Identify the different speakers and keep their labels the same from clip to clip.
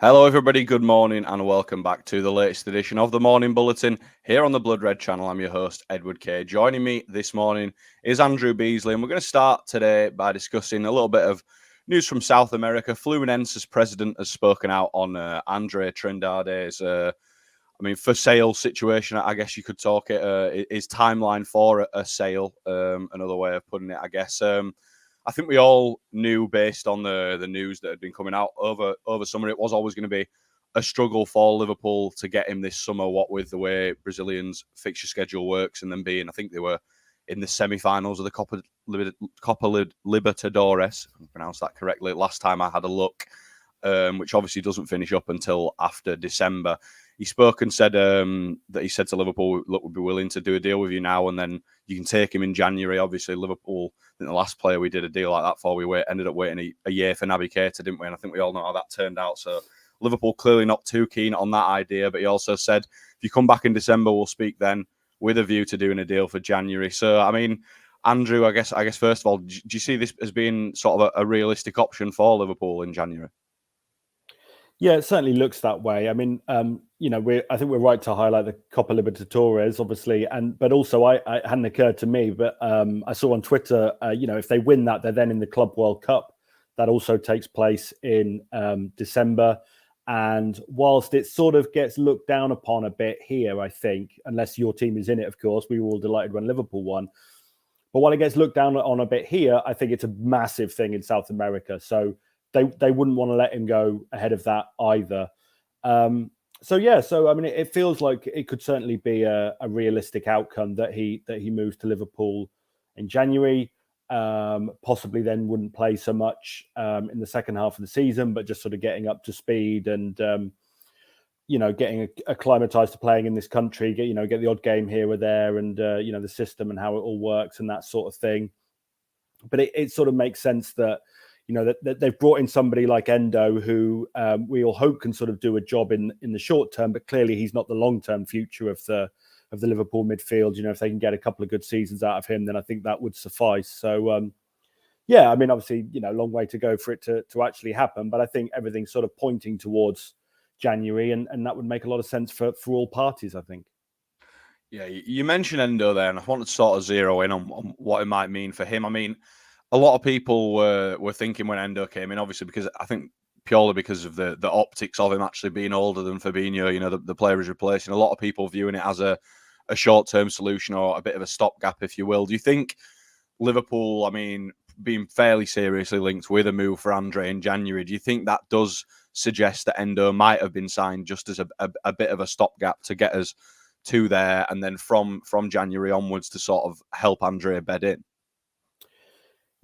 Speaker 1: Hello, everybody. Good morning, and welcome back to the latest edition of the Morning Bulletin here on the Blood Red channel. I'm your host, Edward Kay. Joining me this morning is Andrew Beasley, and we're going to start today by discussing a little bit of news from South America. Fluminense's president has spoken out on Andre Trindade's, for sale situation, I guess you could talk it. His timeline for a sale, another way of putting it, I guess. I think we all knew, based on the news that had been coming out over summer, it was always going to be a struggle for Liverpool to get him this summer, what with the way Brazilians' fixture schedule works, and then being, I think they were in the semi-finals of the Copa Libertadores, if I pronounced that correctly, last time I had a look, which obviously doesn't finish up until after December. He spoke and said that he said to Liverpool, look, we'd be willing to do a deal with you now, and then you can take him in January. Obviously, Liverpool, I think the last player we did a deal like that for, we ended up waiting a year for Naby Keita, didn't we? And I think we all know how that turned out. So Liverpool clearly not too keen on that idea, but he also said, if you come back in December, we'll speak then, with a view to doing a deal for January. So, I mean, Andrew, I guess first of all, do you see this as being sort of a realistic option for Liverpool in January?
Speaker 2: Yeah, it certainly looks that way. I mean, I think we're right to highlight the Copa Libertadores, obviously, but also it hadn't occurred to me, but I saw on Twitter, if they win that, they're then in the Club World Cup. That also takes place in December. And whilst it sort of gets looked down upon a bit here, I think, unless your team is in it, of course, we were all delighted when Liverpool won. But while it gets looked down on a bit here, I think it's a massive thing in South America. So they wouldn't want to let him go ahead of that either. It feels like it could certainly be a realistic outcome that he moves to Liverpool in January. Possibly then wouldn't play so much in the second half of the season, but just sort of getting up to speed and getting acclimatized to playing in this country. Get the odd game here or there, and the system and how it all works and that sort of thing. But it sort of makes sense that that they've brought in somebody like Endo, who we all hope can sort of do a job in the short term, but clearly he's not the long-term future of the Liverpool midfield. If they can get a couple of good seasons out of him, then I think that would suffice. So, obviously, long way to go for it to actually happen, but I think everything's sort of pointing towards January, and that would make a lot of sense for all parties, I think.
Speaker 1: Yeah, you mentioned Endo there, and I want to sort of zero in on what it might mean for him. I mean, a lot of people were thinking when Endo came in, obviously, because I think purely because of the optics of him actually being older than Fabinho, the player is replacing. A lot of people viewing it as a short-term solution or a bit of a stopgap, if you will. Do you think Liverpool, being fairly seriously linked with a move for Andre in January, do you think that does suggest that Endo might have been signed just as a bit of a stopgap to get us to there, and then from January onwards to sort of help Andre bed in?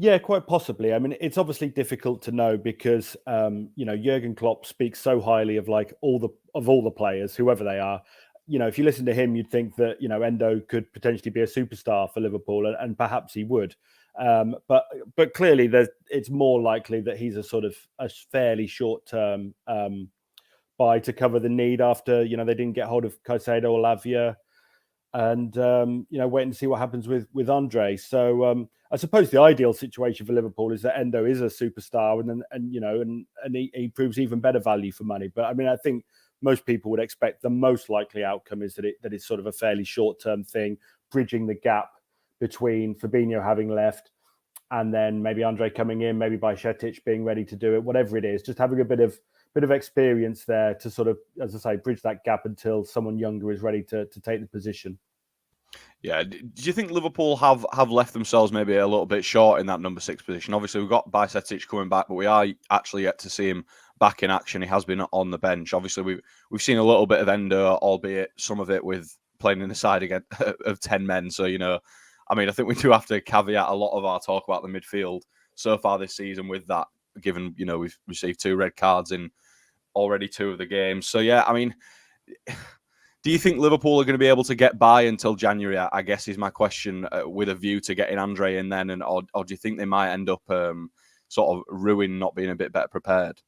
Speaker 2: Yeah, quite possibly. I mean, it's obviously difficult to know because Jurgen Klopp speaks so highly of all the players, whoever they are. If you listen to him, you'd think that Endo could potentially be a superstar for Liverpool, and perhaps he would. But clearly, it's more likely that he's a fairly short-term buy to cover the need after they didn't get hold of Caicedo or Lavia, and wait and see what happens with Andre. So I suppose the ideal situation for Liverpool is that Endo is a superstar, and he proves even better value for money. But I think most people would expect the most likely outcome is that it's sort of a fairly short-term thing, bridging the gap between Fabinho having left and then maybe Andre coming in, maybe Bajcetic being ready to do it, whatever it is, just having a bit of experience there to sort of, as I say, bridge that gap until someone younger is ready to take the position.
Speaker 1: Yeah, do you think Liverpool have left themselves maybe a little bit short in that number 6 position? Obviously, we've got Bajcetic coming back, but we are actually yet to see him back in action. He has been on the bench. Obviously, we've seen a little bit of Endo, albeit some of it with playing in the side again of 10 men. So, I think we do have to caveat a lot of our talk about the midfield so far this season with that, given, we've received 2 red cards in already 2 of the games. So, yeah, do you think Liverpool are going to be able to get by until January, I guess is my question, with a view to getting Andre in then? Or do you think they might end up sort of ruined, not being a bit better prepared?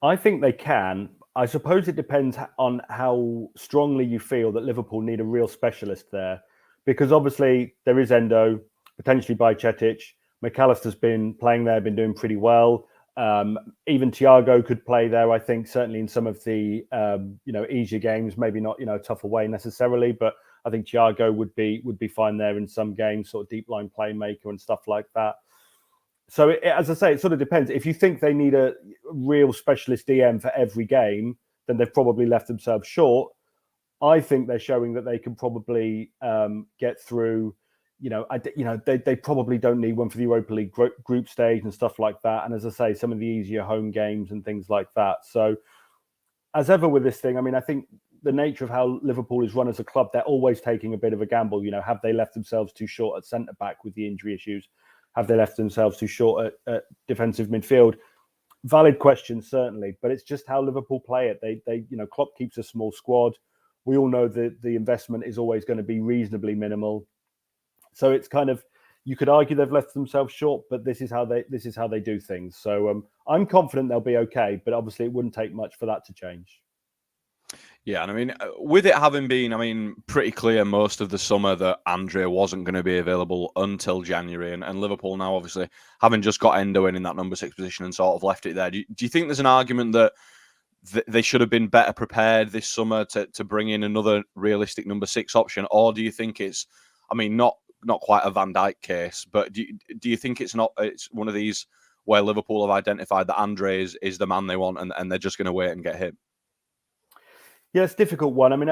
Speaker 2: I think they can. I suppose it depends on how strongly you feel that Liverpool need a real specialist there. Because obviously there is Endo, potentially Bajcetic. McAllister's been playing there, been doing pretty well. Even Thiago could play there, I think, certainly in some of the easier games, maybe not tough away necessarily, but I think Thiago would be fine there in some games, sort of deep line playmaker and stuff like that. So as I say, it sort of depends. If you think they need a real specialist DM for every game, then they've probably left themselves short. I think they're showing that they can probably get through. They probably don't need one for the Europa League group stage and stuff like that. And as I say, some of the easier home games and things like that. So as ever with this thing, I mean, I think the nature of how Liverpool is run as a club, they're always taking a bit of a gamble. Have they left themselves too short at centre back with the injury issues? Have they left themselves too short at defensive midfield? Valid question, certainly, but it's just how Liverpool play it. They Klopp keeps a small squad. We all know that the investment is always going to be reasonably minimal. So it's kind of, you could argue they've left themselves short, but this is how they do things. So I'm confident they'll be okay, but obviously it wouldn't take much for that to change.
Speaker 1: Yeah, and I mean, with it having been, pretty clear most of the summer that Andre wasn't going to be available until January, and Liverpool now obviously having just got Endo in that number 6 position and sort of left it there. Do you think there's an argument that they should have been better prepared this summer to bring in another realistic number 6 option, or do you think it's, not quite a Van Dijk case, but do you think it's one of these where Liverpool have identified that Andre is the man they want, and they're just going to wait and get him?
Speaker 2: Yeah, it's a difficult one. I mean,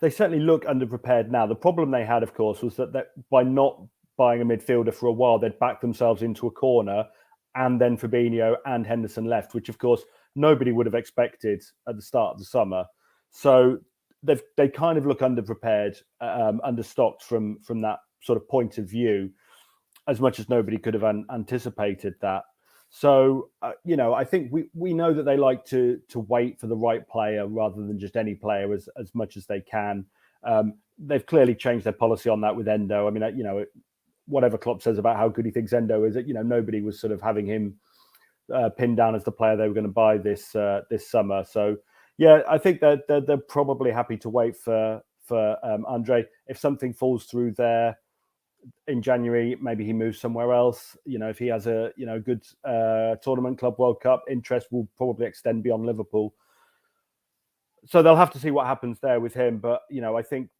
Speaker 2: they certainly look underprepared now. The problem they had, of course, was that by not buying a midfielder for a while, they'd backed themselves into a corner, and then Fabinho and Henderson left, which, of course, nobody would have expected at the start of the summer. So they kind of look underprepared, understocked from that sort of point of view, as much as nobody could have anticipated that. So, I think we know that they like to wait for the right player rather than just any player as much as they can. They've clearly changed their policy on that with Endo. I mean, whatever Klopp says about how good he thinks Endo is, nobody was sort of having him pinned down as the player they were going to buy this summer. So, yeah, I think that they're probably happy to wait for Andre. If something falls through there in January, maybe he moves somewhere else. If he has a good tournament, Club World Cup, interest will probably extend beyond Liverpool. So they'll have to see what happens there with him. But I think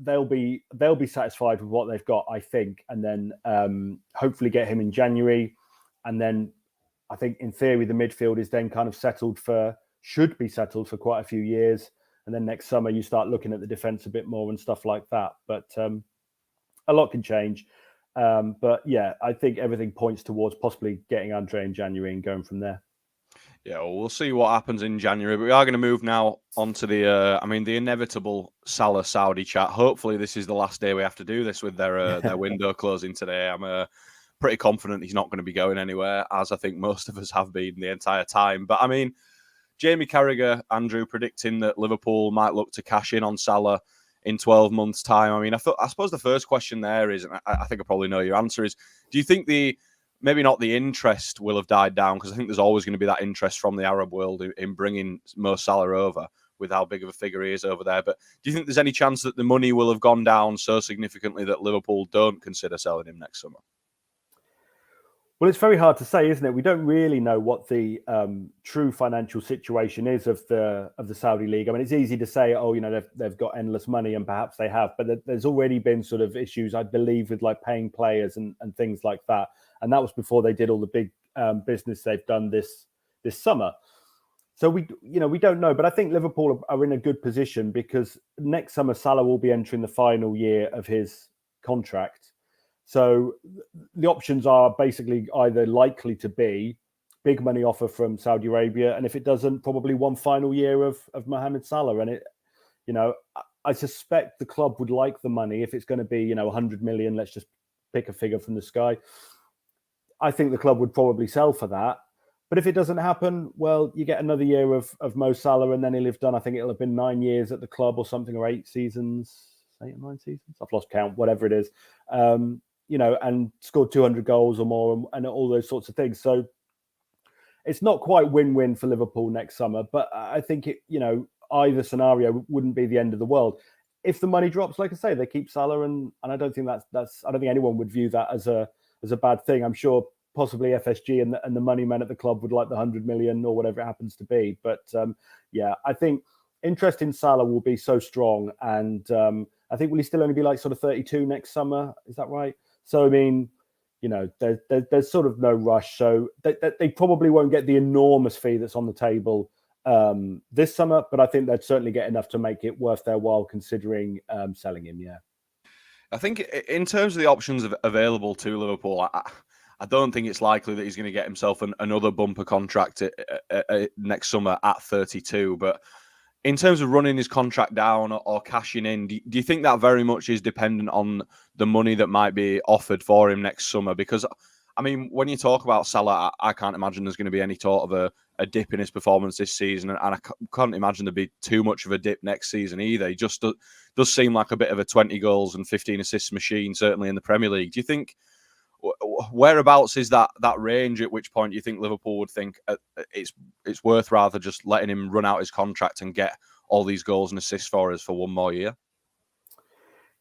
Speaker 2: they'll be satisfied with what they've got, I think, and then hopefully get him in January. And then I think in theory the midfield is then kind of should be settled for quite a few years. And then next summer you start looking at the defense a bit more and stuff like that. But a lot can change. But yeah, I think everything points towards possibly getting Andre in January and going from there.
Speaker 1: Yeah, well, we'll see what happens in January. But we are going to move now on to the inevitable Salah Saudi chat. Hopefully this is the last day we have to do this with their window closing today. I'm pretty confident he's not going to be going anywhere, as I think most of us have been the entire time. But Jamie Carragher, Andrew, predicting that Liverpool might look to cash in on Salah in 12 months' time. I suppose the first question there is, and I think I probably know your answer, is do you think maybe not the interest will have died down, because I think there's always going to be that interest from the Arab world in bringing Mo Salah over with how big of a figure he is over there. But do you think there's any chance that the money will have gone down so significantly that Liverpool don't consider selling him next summer?
Speaker 2: Well, it's very hard to say, isn't it? We don't really know what the true financial situation is of the Saudi League. I mean, it's easy to say, they've got endless money, and perhaps they have, but there's already been sort of issues, I believe, with like paying players and things like that. And that was before they did all the big business they've done this summer. So we don't know, but I think Liverpool are in a good position because next summer Salah will be entering the final year of his contract. So the options are basically either likely to be big money offer from Saudi Arabia, and if it doesn't, probably one final year of Mohamed Salah. And I suspect the club would like the money if it's going to be 100 million. Let's just pick a figure from the sky. I think the club would probably sell for that. But if it doesn't happen, well, you get another year of Mo Salah, and then he'll have done, I think it'll have been 9 years at the club or something, or 8 seasons, 8 or 9 seasons. I've lost count, whatever it is. And scored 200 goals or more and all those sorts of things. So it's not quite win-win for Liverpool next summer, but I think either scenario wouldn't be the end of the world. If the money drops, like I say, they keep Salah, and I don't think I don't think anyone would view that as a bad thing. I'm sure possibly FSG and the money men at the club would like the 100 million or whatever it happens to be. But yeah, I think interest in Salah will be so strong, and I think will he still only be like sort of 32 next summer? Is that right? So I mean, you know, there's sort of no rush. So they probably won't get the enormous fee that's on the table this summer, but I think they'd certainly get enough to make it worth their while considering selling him. Yeah.
Speaker 1: I think in terms of the options available to Liverpool, I don't think it's likely that he's going to get himself another bumper contract next summer at 32. But in terms of running his contract down or cashing in, do you think that very much is dependent on the money that might be offered for him next summer? Because, I mean, when you talk about Salah, I can't imagine there's going to be any sort of a dip in his performance this season. And I can't imagine there'd be too much of a dip next season either. He just does seem like a bit of a 20 goals and 15 assists machine, certainly in the Premier League. Do you think, whereabouts is that range at which point you think Liverpool would think it's worth rather just letting him run out his contract and get all these goals and assists for us for one more year?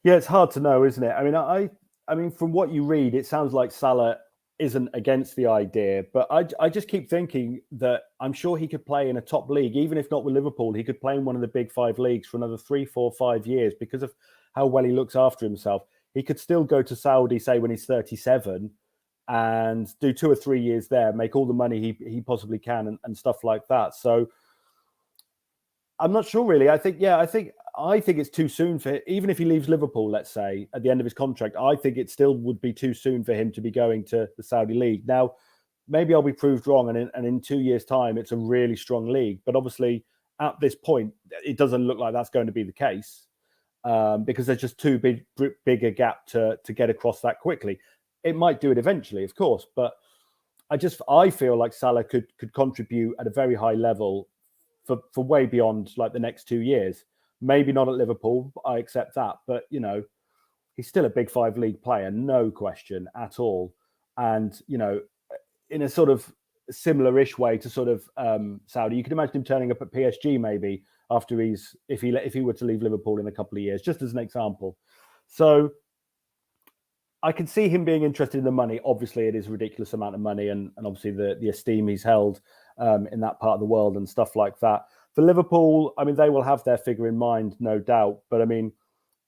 Speaker 2: Yeah, it's hard to know, isn't it? I mean, from what you read, it sounds like Salah isn't against the idea, but I just keep thinking that I'm sure he could play in a top league, even if not with Liverpool. He could play in one of the big 5 leagues for another 3, 4, 5 years because of how well he looks after himself. He could still go to Saudi, say, when he's 37 and do 2 or 3 years there, make all the money he possibly can and stuff like that. So I'm not sure, really. I think it's too soon for him. Even if he leaves Liverpool, let's say, at the end of his contract, I think it still would be too soon for him to be going to the Saudi league. Now, maybe I'll be proved wrong, and in 2 years' time, it's a really strong league. But obviously, at this point, it doesn't look like that's going to be the case. Because there's just too big a gap to get across that quickly. It might do it eventually, of course, but I feel like Salah could contribute at a very high level for way beyond like the next 2 years. Maybe not at Liverpool, I accept that, but you know, he's still a big 5 league player, no question at all. And you know, in a sort of similar-ish way to sort of Saudi, you could imagine him turning up at PSG maybe after if he were to leave Liverpool in a couple of years, just as an example. So I can see him being interested in the money. Obviously, it is a ridiculous amount of money, and obviously the esteem he's held in that part of the world and stuff like that. For Liverpool, I mean, they will have their figure in mind, no doubt. But I mean,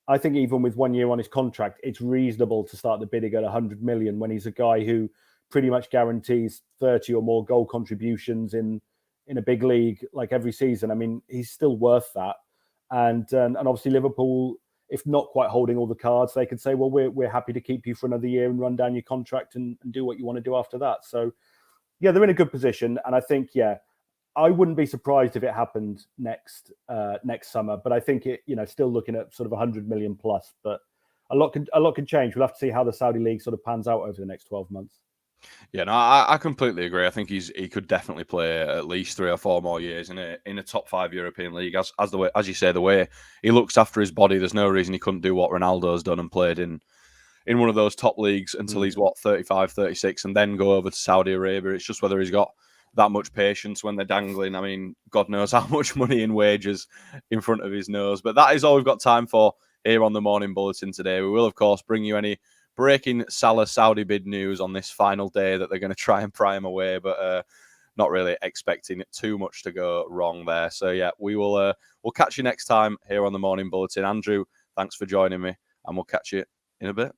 Speaker 2: I think even with 1 year on his contract, it's reasonable to start the bidding at 100 million when he's a guy who pretty much guarantees 30 or more goal contributions in a big league like every season. I mean, he's still worth that. And obviously Liverpool, if not quite holding all the cards, they could say, well, we're happy to keep you for another year and run down your contract and do what you want to do after that. So yeah, they're in a good position. And I think, yeah, I wouldn't be surprised if it happened next summer, but I think it, you know, still looking at sort of 100 million plus, but a lot can change. We'll have to see how the Saudi league sort of pans out over the next 12 months.
Speaker 1: Yeah, no, I completely agree. I think he could definitely play at least 3 or 4 more years in a top 5 European league. As you say, the way he looks after his body, there's no reason he couldn't do what Ronaldo's done and played in one of those top leagues until he's 35, 36, and then go over to Saudi Arabia. It's just whether he's got that much patience when they're dangling. I mean, God knows how much money in wages in front of his nose. But that is all we've got time for here on the Morning Bulletin today. We will, of course, bring you any breaking Salah Saudi bid news on this final day that they're going to try and pry him away, but not really expecting too much to go wrong there. So yeah, we'll catch you next time here on the Morning Bulletin. Andrew, thanks for joining me, and we'll catch you in a bit.